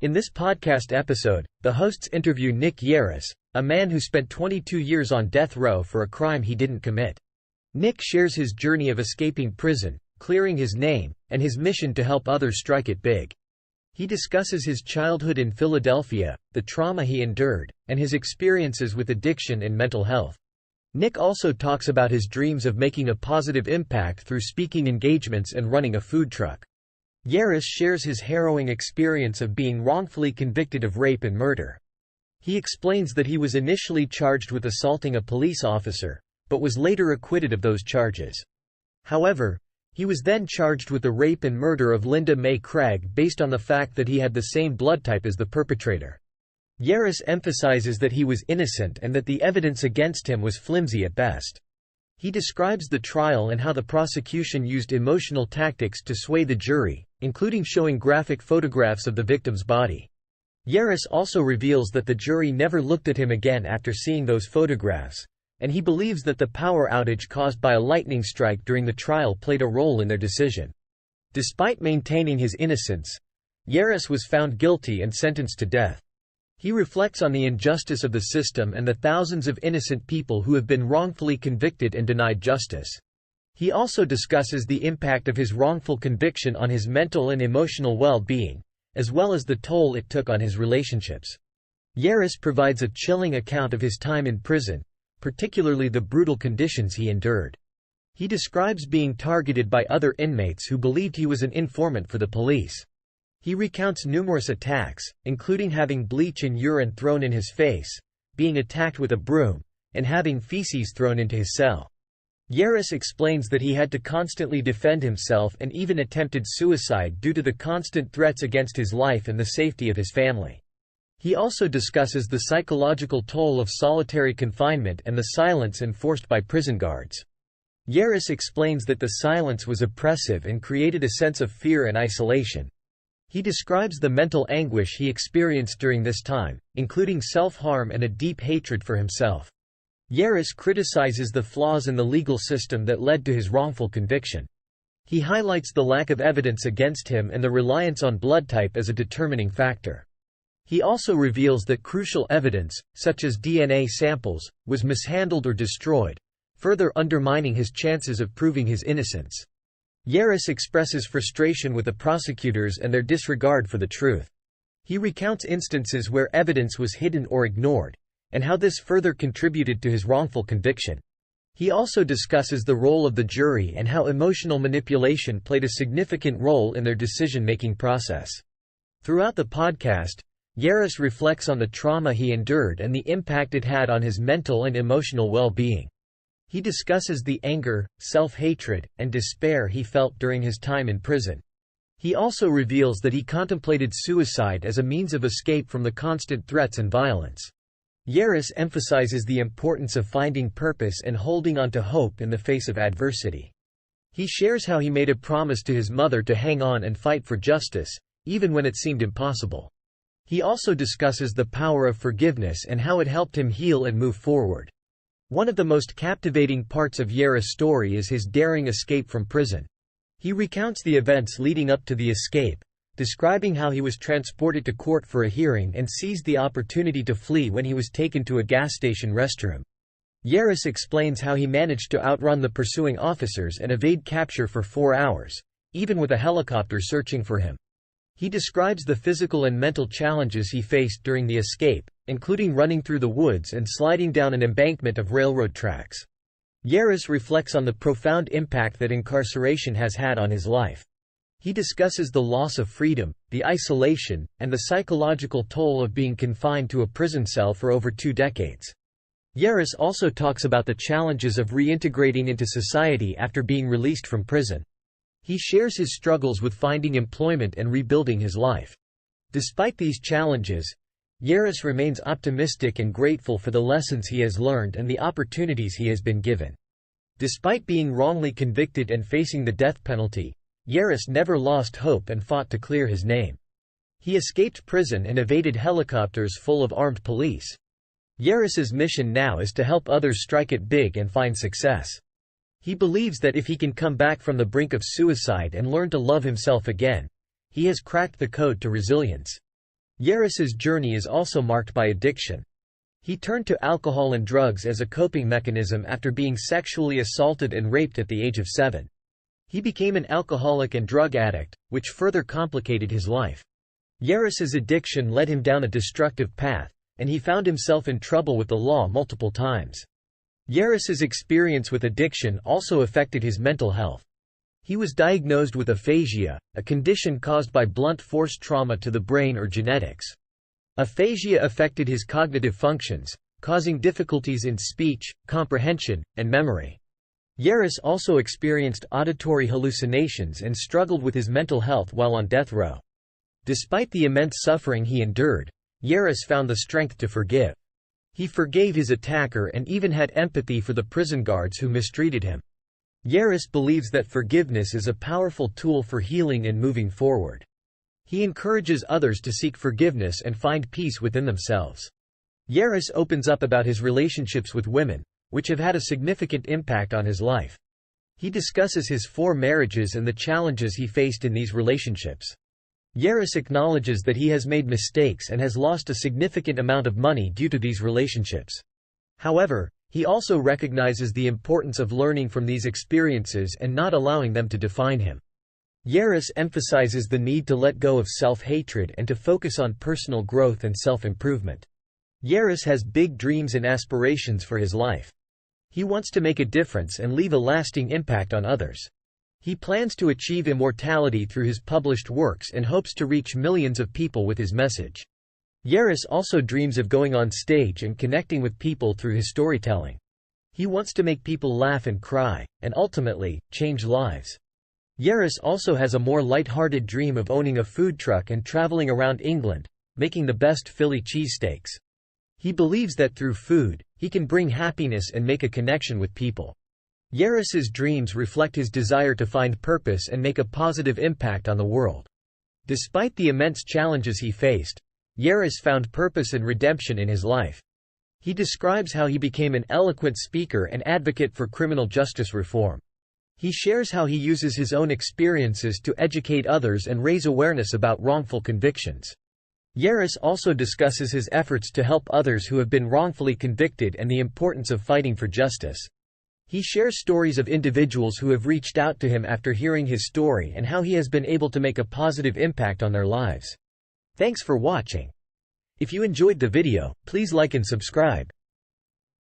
In this podcast episode, the hosts interview Nick Yarris, a man who spent 22 years on death row for a crime he didn't commit. Nick shares his journey of escaping prison, clearing his name, and his mission to help others strike it big. He discusses his childhood in Philadelphia, the trauma he endured, and his experiences with addiction and mental health. Nick also talks about his dreams of making a positive impact through speaking engagements and running a food truck. Yarris shares his harrowing experience of being wrongfully convicted of rape and murder. He explains that he was initially charged with assaulting a police officer, but was later acquitted of those charges. However, he was then charged with the rape and murder of Linda Mae Craig based on the fact that he had the same blood type as the perpetrator. Yarris emphasizes that he was innocent and that the evidence against him was flimsy at best. He describes the trial and how the prosecution used emotional tactics to sway the jury, including showing graphic photographs of the victim's body. Yarris also reveals that the jury never looked at him again after seeing those photographs, and he believes that the power outage caused by a lightning strike during the trial played a role in their decision. Despite maintaining his innocence, Yarris was found guilty and sentenced to death. He reflects on the injustice of the system and the thousands of innocent people who have been wrongfully convicted and denied justice. He also discusses the impact of his wrongful conviction on his mental and emotional well-being, as well as the toll it took on his relationships. Yarris provides a chilling account of his time in prison, particularly the brutal conditions he endured. He describes being targeted by other inmates who believed he was an informant for the police. He recounts numerous attacks, including having bleach and urine thrown in his face, being attacked with a broom, and having feces thrown into his cell. Yarris explains that he had to constantly defend himself and even attempted suicide due to the constant threats against his life and the safety of his family. He also discusses the psychological toll of solitary confinement and the silence enforced by prison guards. Yarris explains that the silence was oppressive and created a sense of fear and isolation. He describes the mental anguish he experienced during this time, including self-harm and a deep hatred for himself. Yarris criticizes the flaws in the legal system that led to his wrongful conviction. He highlights the lack of evidence against him and the reliance on blood type as a determining factor. He also reveals that crucial evidence, such as DNA samples, was mishandled or destroyed, further undermining his chances of proving his innocence. Yarris expresses frustration with the prosecutors and their disregard for the truth. He recounts instances where evidence was hidden or ignored, and how this further contributed to his wrongful conviction. He also discusses the role of the jury and how emotional manipulation played a significant role in their decision-making process. Throughout the podcast, Yarris reflects on the trauma he endured and the impact it had on his mental and emotional well-being. He discusses the anger, self-hatred, and despair he felt during his time in prison. He also reveals that he contemplated suicide as a means of escape from the constant threats and violence. Yarris emphasizes the importance of finding purpose and holding on to hope in the face of adversity. He shares how he made a promise to his mother to hang on and fight for justice, even when it seemed impossible. He also discusses the power of forgiveness and how it helped him heal and move forward. One of the most captivating parts of Yarris' story is his daring escape from prison. He recounts the events leading up to the escape, describing how he was transported to court for a hearing and seized the opportunity to flee when he was taken to a gas station restroom. Yarris explains how he managed to outrun the pursuing officers and evade capture for 4 hours, even with a helicopter searching for him. He describes the physical and mental challenges he faced during the escape, including running through the woods and sliding down an embankment of railroad tracks. Yarris reflects on the profound impact that incarceration has had on his life. He discusses the loss of freedom, the isolation, and the psychological toll of being confined to a prison cell for over 2 decades. Yarris also talks about the challenges of reintegrating into society after being released from prison. He shares his struggles with finding employment and rebuilding his life. Despite these challenges, Yarris remains optimistic and grateful for the lessons he has learned and the opportunities he has been given. Despite being wrongly convicted and facing the death penalty, Yarris never lost hope and fought to clear his name. He escaped prison and evaded helicopters full of armed police. Yarris's mission now is to help others strike it big and find success. He believes that if he can come back from the brink of suicide and learn to love himself again, he has cracked the code to resilience. Yarris's journey is also marked by addiction. He turned to alcohol and drugs as a coping mechanism after being sexually assaulted and raped at the age of 7. He became an alcoholic and drug addict, which further complicated his life. Yarris's addiction led him down a destructive path, and he found himself in trouble with the law multiple times. Yarris's experience with addiction also affected his mental health. He was diagnosed with aphasia, a condition caused by blunt force trauma to the brain or genetics. Aphasia affected his cognitive functions, causing difficulties in speech, comprehension, and memory. Yarris also experienced auditory hallucinations and struggled with his mental health while on death row. Despite the immense suffering he endured, Yarris found the strength to forgive. He forgave his attacker and even had empathy for the prison guards who mistreated him. Yarris believes that forgiveness is a powerful tool for healing and moving forward. He encourages others to seek forgiveness and find peace within themselves. Yarris opens up about his relationships with women, which have had a significant impact on his life. He discusses his 4 marriages and the challenges he faced in these relationships. Yarris acknowledges that he has made mistakes and has lost a significant amount of money due to these relationships. However, he also recognizes the importance of learning from these experiences and not allowing them to define him. Yarris emphasizes the need to let go of self-hatred and to focus on personal growth and self-improvement. Yarris has big dreams and aspirations for his life. He wants to make a difference and leave a lasting impact on others. He plans to achieve immortality through his published works and hopes to reach millions of people with his message. Yarris also dreams of going on stage and connecting with people through his storytelling. He wants to make people laugh and cry, and ultimately, change lives. Yarris also has a more light-hearted dream of owning a food truck and traveling around England, making the best Philly cheesesteaks. He believes that through food, he can bring happiness and make a connection with people. Yarris's dreams reflect his desire to find purpose and make a positive impact on the world. Despite the immense challenges he faced, Yarris found purpose and redemption in his life. He describes how he became an eloquent speaker and advocate for criminal justice reform. He shares how he uses his own experiences to educate others and raise awareness about wrongful convictions. Yarris also discusses his efforts to help others who have been wrongfully convicted and the importance of fighting for justice. He shares stories of individuals who have reached out to him after hearing his story and how he has been able to make a positive impact on their lives. Thanks for watching. If you enjoyed the video, please like and subscribe.